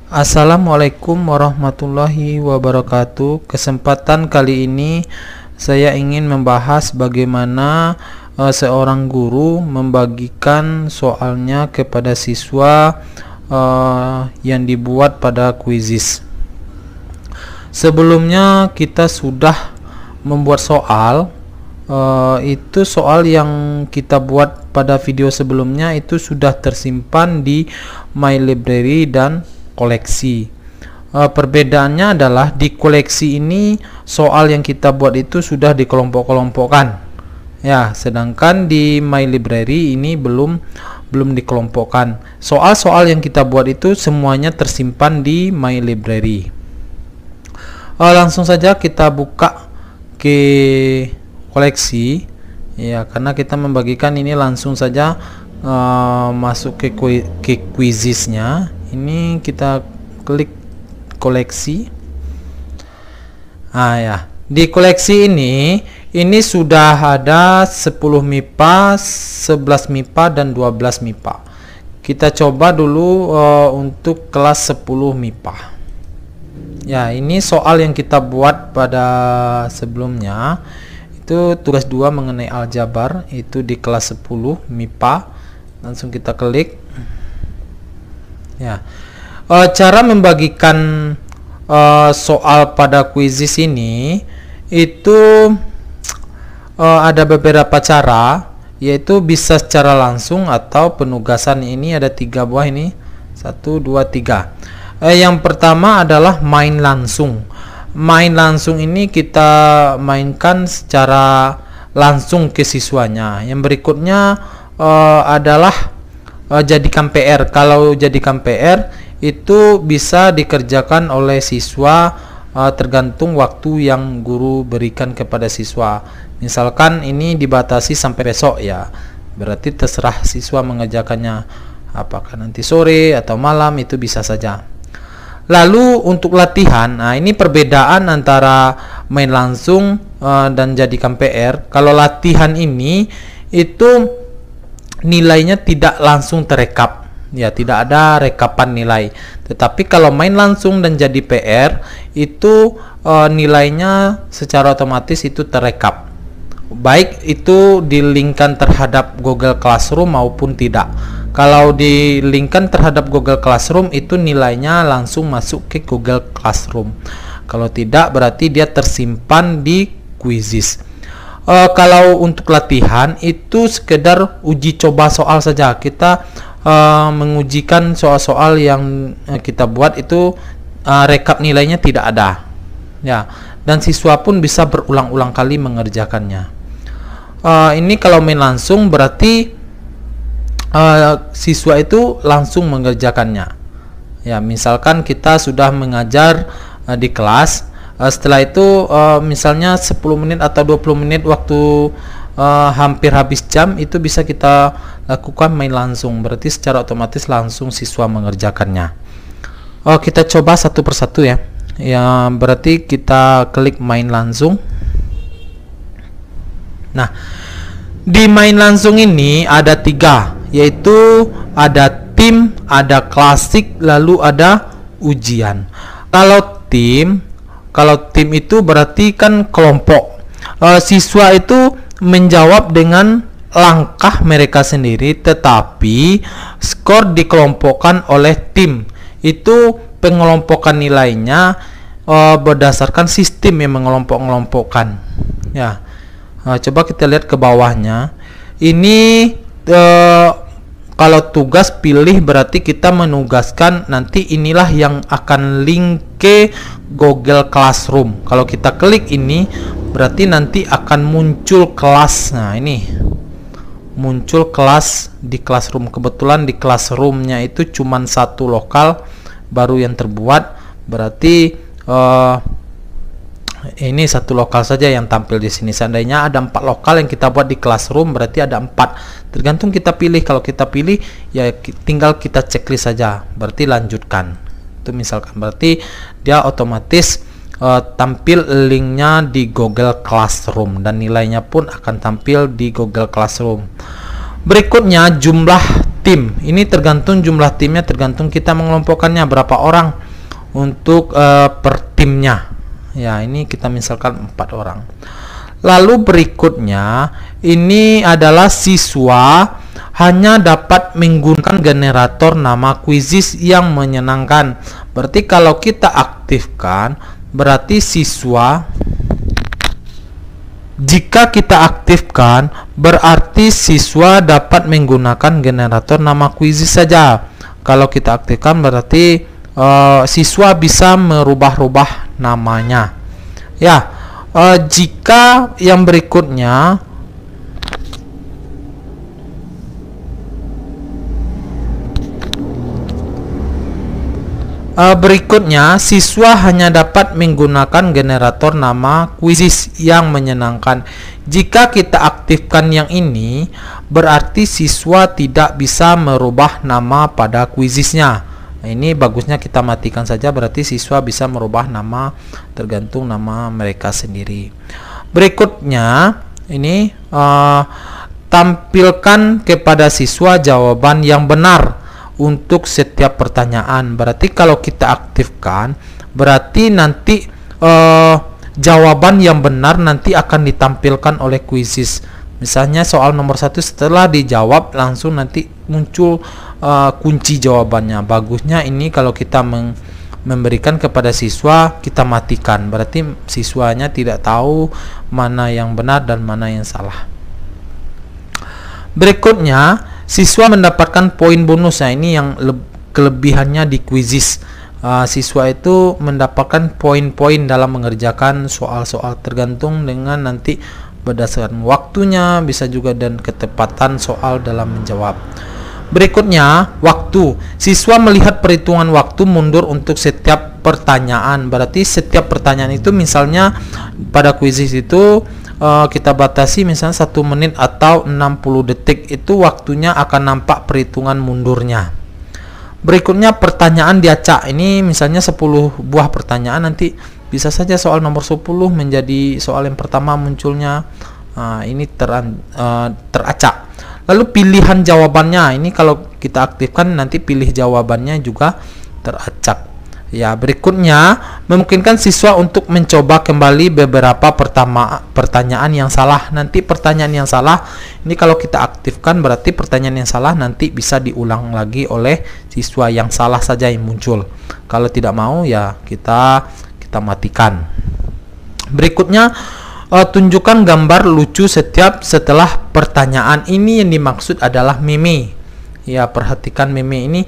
Assalamualaikum warahmatullahi wabarakatuh. Kesempatan kali ini saya ingin membahas bagaimana seorang guru membagikan soalnya kepada siswa yang dibuat pada kuisis. Sebelumnya kita sudah membuat soal. Itu soal yang kita buat pada video sebelumnya itu sudah tersimpan di My Library dan koleksi. Perbedaannya adalah di koleksi ini soal yang kita buat itu sudah dikelompok-kelompokkan, ya, sedangkan di My Library ini belum dikelompokkan. Soal-soal yang kita buat itu semuanya tersimpan di My Library. Langsung saja kita buka ke koleksi, ya, karena kita membagikan ini langsung saja masuk ke quizisnya. Ini kita klik koleksi. Ya, di koleksi ini sudah ada 10 MIPA, 11 MIPA dan 12 MIPA. Kita coba dulu untuk kelas 10 MIPA. Ya, ini soal yang kita buat pada sebelumnya. Itu tugas 2 mengenai aljabar, itu di kelas 10 MIPA. Langsung kita klik. Ya, cara membagikan soal pada kuisis ini itu ada beberapa cara, yaitu bisa secara langsung atau penugasan. Ini ada 3 buah ini, 1, 2, 3. Yang pertama adalah main langsung. Main langsung ini kita mainkan secara langsung ke siswanya. Yang berikutnya adalah jadikan PR. Kalau jadikan PR itu bisa dikerjakan oleh siswa tergantung waktu yang guru berikan kepada siswa. Misalkan ini dibatasi sampai besok, ya, berarti terserah siswa mengerjakannya apakah nanti sore atau malam, itu bisa saja. Lalu untuk latihan, ini perbedaan antara main langsung dan jadikan PR. Kalau latihan ini itu nilainya tidak langsung terekap, ya, tidak ada rekapan nilai. Tetapi kalau main langsung dan jadi PR itu nilainya secara otomatis itu terekap, baik itu dilinkkan terhadap Google Classroom maupun tidak. Kalau dilinkkan terhadap Google Classroom itu nilainya langsung masuk ke Google Classroom. Kalau tidak berarti dia tersimpan di Quizizz. Kalau untuk latihan itu sekedar uji coba soal saja. Kita mengujikan soal-soal yang kita buat itu rekap nilainya tidak ada, ya, dan siswa pun bisa berulang-ulang kali mengerjakannya. Ini kalau main langsung berarti siswa itu langsung mengerjakannya. Ya, misalkan kita sudah mengajar di kelas, setelah itu misalnya 10 menit atau 20 menit waktu hampir habis jam, itu bisa kita lakukan main langsung. Berarti secara otomatis langsung siswa mengerjakannya. Kita coba satu persatu, ya. Ya, berarti kita klik main langsung. Nah, di main langsung ini ada 3, yaitu ada tim, ada klasik, lalu ada ujian. Kalau tim itu berarti kan kelompok. Siswa itu menjawab dengan langkah mereka sendiri, tetapi skor dikelompokkan oleh tim. Itu pengelompokan nilainya berdasarkan sistem yang mengelompok-kelompokkan, ya. Coba kita lihat ke bawahnya. Ini kalau tugas pilih berarti kita menugaskan nanti inilah yang akan link ke Google Classroom. Kalau kita klik ini berarti nanti akan muncul kelas. Nah, ini muncul kelas di Classroom. Kebetulan di Classroomnya itu cuma 1 lokal baru yang terbuat, berarti ini 1 lokal saja yang tampil di sini. Seandainya ada 4 lokal yang kita buat di Classroom berarti ada 4. Tergantung kita pilih. Kalau kita pilih, ya tinggal kita checklist saja, berarti lanjutkan. Itu misalkan berarti dia otomatis tampil linknya di Google Classroom dan nilainya pun akan tampil di Google Classroom. Berikutnya jumlah tim. Ini tergantung jumlah timnya, tergantung kita mengelompokkannya berapa orang untuk per timnya. Ya, ini kita misalkan 4 orang. Lalu berikutnya ini adalah siswa hanya dapat menggunakan generator nama kuisis yang menyenangkan. Berarti kalau kita aktifkan, berarti jika kita aktifkan, berarti siswa dapat menggunakan generator nama kuisis saja. Kalau kita aktifkan, berarti siswa bisa merubah-rubah namanya. Ya, jika yang berikutnya siswa hanya dapat menggunakan generator nama kuisis yang menyenangkan. Jika kita aktifkan yang ini, berarti siswa tidak bisa merubah nama pada kuisisnya. Nah, ini bagusnya kita matikan saja, berarti siswa bisa merubah nama tergantung nama mereka sendiri. Berikutnya ini tampilkan kepada siswa jawaban yang benar untuk setiap pertanyaan. Berarti kalau kita aktifkan, berarti nanti jawaban yang benar nanti akan ditampilkan oleh kuisis. Misalnya soal nomor 1 setelah dijawab langsung nanti muncul kunci jawabannya. Bagusnya ini kalau kita memberikan kepada siswa, kita matikan, berarti siswanya tidak tahu mana yang benar dan mana yang salah. Berikutnya, siswa mendapatkan poin bonus. Nah, ini yang kelebihannya di kuisis. Siswa itu mendapatkan poin-poin dalam mengerjakan soal-soal, tergantung dengan nanti berdasarkan waktunya, bisa juga dan ketepatan soal dalam menjawab. Berikutnya, waktu. Siswa melihat perhitungan waktu mundur untuk setiap pertanyaan. Berarti setiap pertanyaan itu, misalnya pada kuisis itu kita batasi misalnya 1 menit atau 60 detik, itu waktunya akan nampak perhitungan mundurnya. Berikutnya pertanyaan diacak. Ini misalnya 10 buah pertanyaan, nanti bisa saja soal nomor 10 menjadi soal yang pertama munculnya. Ini teracak. Lalu pilihan jawabannya, ini kalau kita aktifkan nanti pilih jawabannya juga teracak. Ya, berikutnya memungkinkan siswa untuk mencoba kembali beberapa pertanyaan yang salah. Nanti pertanyaan yang salah ini kalau kita aktifkan, berarti pertanyaan yang salah nanti bisa diulang lagi oleh siswa yang salah saja yang muncul. Kalau tidak mau ya kita matikan. Berikutnya tunjukkan gambar lucu setelah pertanyaan. Ini yang dimaksud adalah meme. Ya, perhatikan meme ini.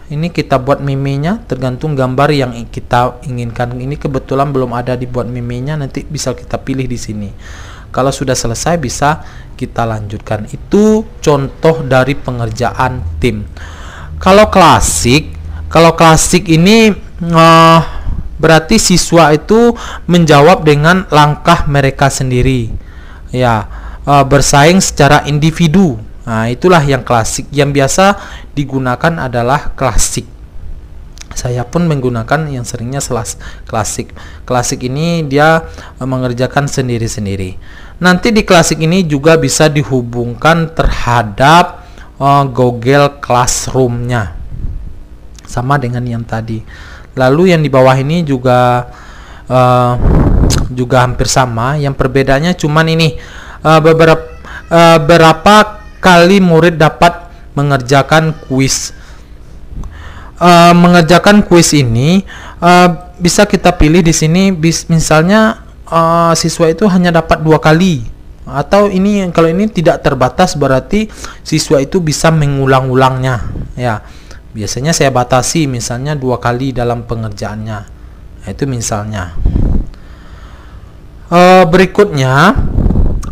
Ini kita buat memenya, tergantung gambar yang kita inginkan. Ini kebetulan belum ada dibuat memenya, nanti bisa kita pilih di sini. Kalau sudah selesai bisa kita lanjutkan. Itu contoh dari pengerjaan tim. Kalau klasik ini berarti siswa itu menjawab dengan langkah mereka sendiri. Ya, bersaing secara individu. Nah, itulah yang klasik. Yang biasa digunakan adalah klasik. Saya pun menggunakan yang seringnya klasik. Klasik ini dia mengerjakan sendiri-sendiri. Nanti di klasik ini juga bisa dihubungkan terhadap Google Classroom-nya. Sama dengan yang tadi. Lalu yang di bawah ini juga hampir sama. Yang perbedaannya cuman ini berapa kali murid dapat mengerjakan kuis. Mengerjakan kuis ini bisa kita pilih di sini. Misalnya siswa itu hanya dapat 2 kali, atau ini kalau ini tidak terbatas, berarti siswa itu bisa mengulang-ulangnya. Ya, biasanya saya batasi misalnya 2 kali dalam pengerjaannya. Nah, itu misalnya. Berikutnya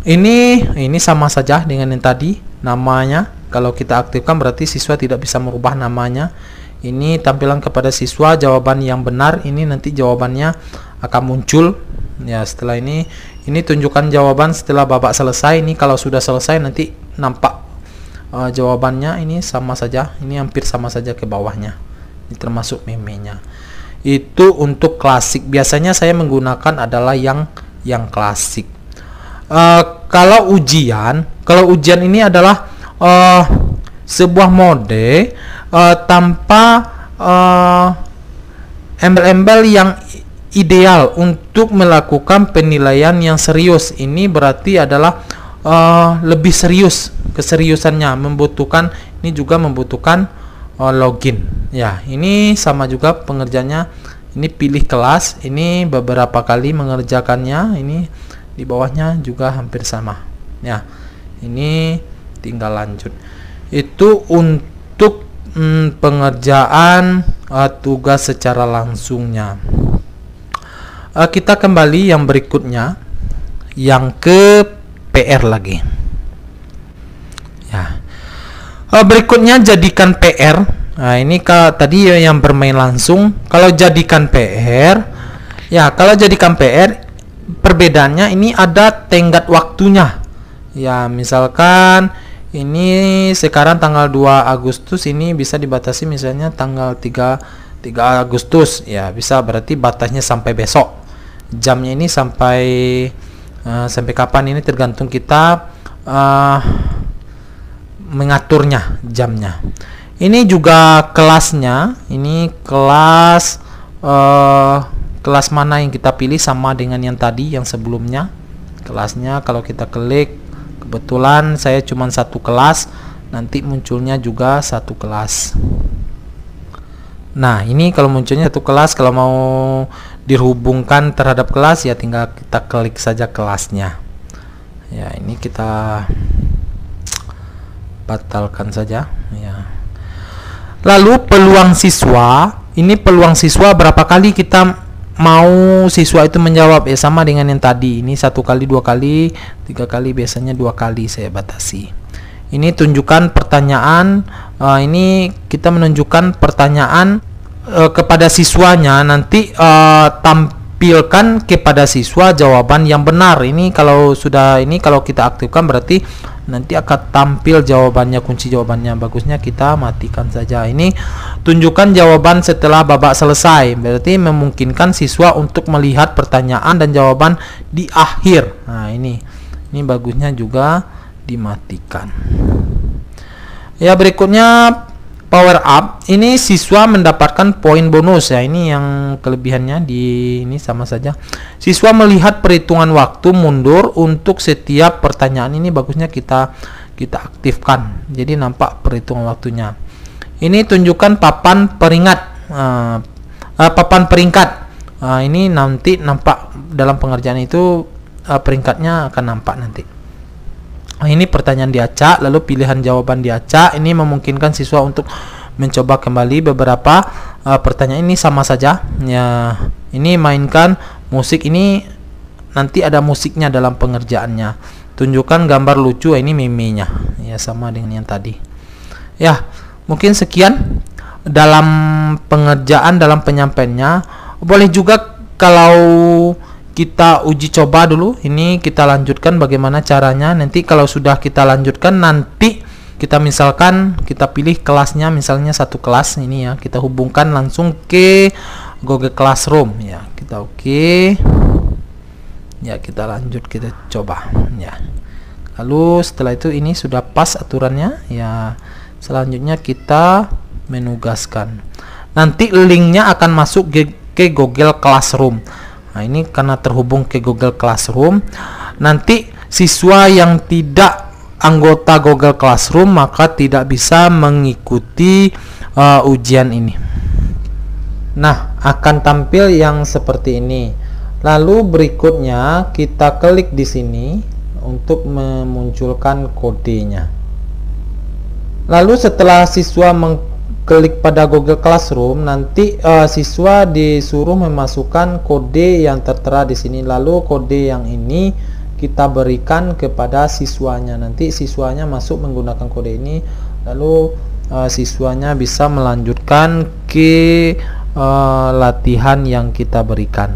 ini sama saja dengan yang tadi. Namanya kalau kita aktifkan berarti siswa tidak bisa merubah namanya. Ini tampilan kepada siswa jawaban yang benar. Ini nanti jawabannya akan muncul. Ya, setelah ini tunjukkan jawaban setelah babak selesai. Ini kalau sudah selesai nanti nampak jawabannya. Ini sama saja. Ini hampir sama saja ke bawahnya. Ini termasuk memenya. Itu untuk klasik. Biasanya saya menggunakan adalah yang klasik. Kalau ujian ini adalah sebuah mode tanpa embel-embel yang ideal untuk melakukan penilaian yang serius. Ini berarti adalah lebih serius, keseriusannya membutuhkan, ini juga membutuhkan login. Ya, ini sama juga pengerjaannya. Ini pilih kelas, ini beberapa kali mengerjakannya, ini di bawahnya juga hampir sama. Ya, ini tinggal lanjut. Itu untuk pengerjaan tugas secara langsungnya. Kita kembali yang berikutnya, yang ke PR lagi. Ya, berikutnya jadikan PR. Nah, ini tadi yang bermain langsung. Kalau jadikan PR, ya kalau jadikan PR, perbedaannya ini ada tenggat waktunya. Ya, misalkan ini sekarang tanggal 2 Agustus, ini bisa dibatasi misalnya tanggal 3 Agustus. Ya, bisa, berarti batasnya sampai besok. Jamnya ini sampai kapan, ini tergantung kita mengaturnya jamnya. Ini juga kelasnya, ini kelas mana yang kita pilih sama dengan yang tadi, yang sebelumnya. Kelasnya kalau kita klik, kebetulan saya cuma satu kelas, nanti munculnya juga satu kelas. Nah, ini kalau munculnya satu kelas, kalau mau dihubungkan terhadap kelas, ya tinggal kita klik saja kelasnya. Ya, ini kita batalkan saja. Ya. Lalu peluang siswa, ini peluang siswa berapa kali kita mau siswa itu menjawab, ya sama dengan yang tadi. Ini 1 kali, 2 kali, 3 kali, biasanya 2 kali saya batasi. Ini tunjukkan pertanyaan. Ini kita menunjukkan pertanyaan kepada siswanya, nanti tampilkan kepada siswa jawaban yang benar. Ini kalau sudah, ini kalau kita aktifkan berarti nanti akan tampil jawabannya, kunci jawabannya. Bagusnya kita matikan saja. Ini tunjukkan jawaban setelah babak selesai, berarti memungkinkan siswa untuk melihat pertanyaan dan jawaban di akhir. Nah, ini bagusnya juga dimatikan. Ya, berikutnya power up. Ini siswa mendapatkan poin bonus. Ya, ini yang kelebihannya ini sama saja. Siswa melihat perhitungan waktu mundur untuk setiap pertanyaan. Ini bagusnya kita aktifkan, jadi nampak perhitungan waktunya. Ini tunjukkan papan peringkat. Ini nanti nampak dalam pengerjaan itu, peringkatnya akan nampak nanti. Ini pertanyaan diacak, lalu pilihan jawaban diacak. Ini memungkinkan siswa untuk mencoba kembali beberapa pertanyaan. Ini sama saja. Ya, ini mainkan musik. Ini nanti ada musiknya dalam pengerjaannya. Tunjukkan gambar lucu. Ini meme-nya. Ya, sama dengan yang tadi. Ya, mungkin sekian dalam pengerjaan, dalam penyampaiannya. Boleh juga kalau kita uji coba dulu, ini kita lanjutkan bagaimana caranya. Nanti kalau sudah kita lanjutkan, nanti kita misalkan kita pilih kelasnya, misalnya satu kelas ini ya, kita hubungkan langsung ke Google Classroom ya. Kita oke. Ya, kita lanjut, kita coba ya. Lalu setelah itu ini sudah pas aturannya ya. Selanjutnya kita menugaskan. Nanti linknya akan masuk ke Google Classroom. Nah, ini karena terhubung ke Google Classroom, nanti siswa yang tidak anggota Google Classroom maka tidak bisa mengikuti ujian ini. Nah, akan tampil yang seperti ini. Lalu berikutnya kita klik di sini untuk memunculkan kodenya. Lalu setelah siswa klik pada Google Classroom, nanti siswa disuruh memasukkan kode yang tertera di sini. Lalu kode yang ini kita berikan kepada siswanya. Nanti siswanya masuk menggunakan kode ini, lalu siswanya bisa melanjutkan ke latihan yang kita berikan.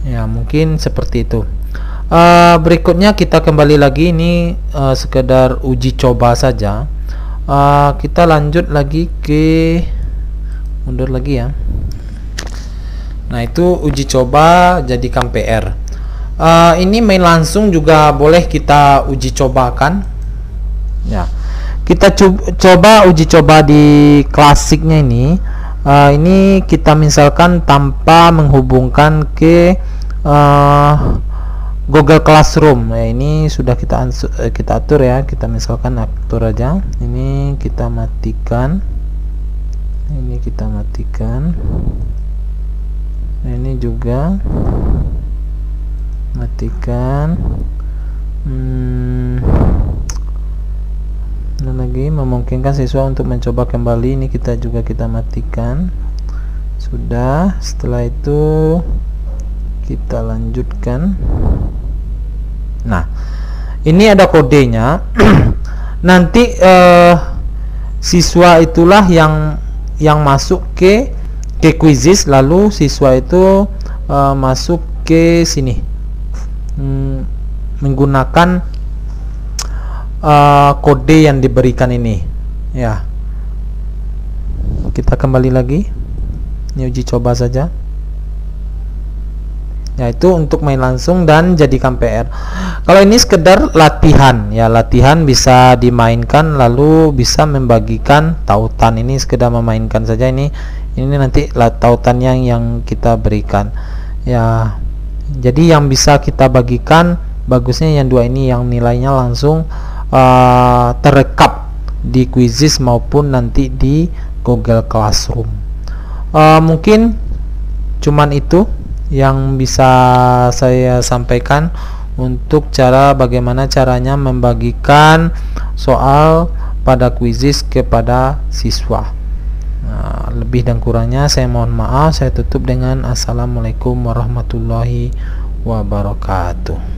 Ya, mungkin seperti itu. Berikutnya kita kembali lagi, ini sekedar uji coba saja. Kita lanjut lagi ke mundur lagi ya. Nah, itu uji coba jadikan PR. Ini main langsung juga boleh kita uji cobakan ya. kita coba uji coba di klasiknya ini. Ini kita misalkan tanpa menghubungkan ke Google Classroom. Ini sudah kita atur ya. Kita misalkan atur aja. Ini kita matikan. Ini kita matikan. Ini juga matikan. Dan lagi memungkinkan siswa untuk mencoba kembali. Ini kita matikan. Sudah. Setelah itu kita lanjutkan. Nah, ini ada kodenya. Nanti siswa itulah yang masuk ke Quizizz, lalu siswa itu masuk ke sini menggunakan kode yang diberikan ini ya. Kita kembali lagi, ini uji coba saja, yaitu untuk main langsung dan jadikan PR. Kalau ini sekedar latihan ya, latihan bisa dimainkan lalu bisa membagikan tautan. Ini sekedar memainkan saja. Ini nanti tautannya yang kita berikan ya. Jadi yang bisa kita bagikan bagusnya yang dua ini, yang nilainya langsung terekap di Quizizz maupun nanti di Google Classroom. Mungkin cuman itu yang bisa saya sampaikan untuk bagaimana caranya membagikan soal pada Quizizz kepada siswa. Lebih dan kurangnya saya mohon maaf. Saya tutup dengan assalamualaikum warahmatullahi wabarakatuh.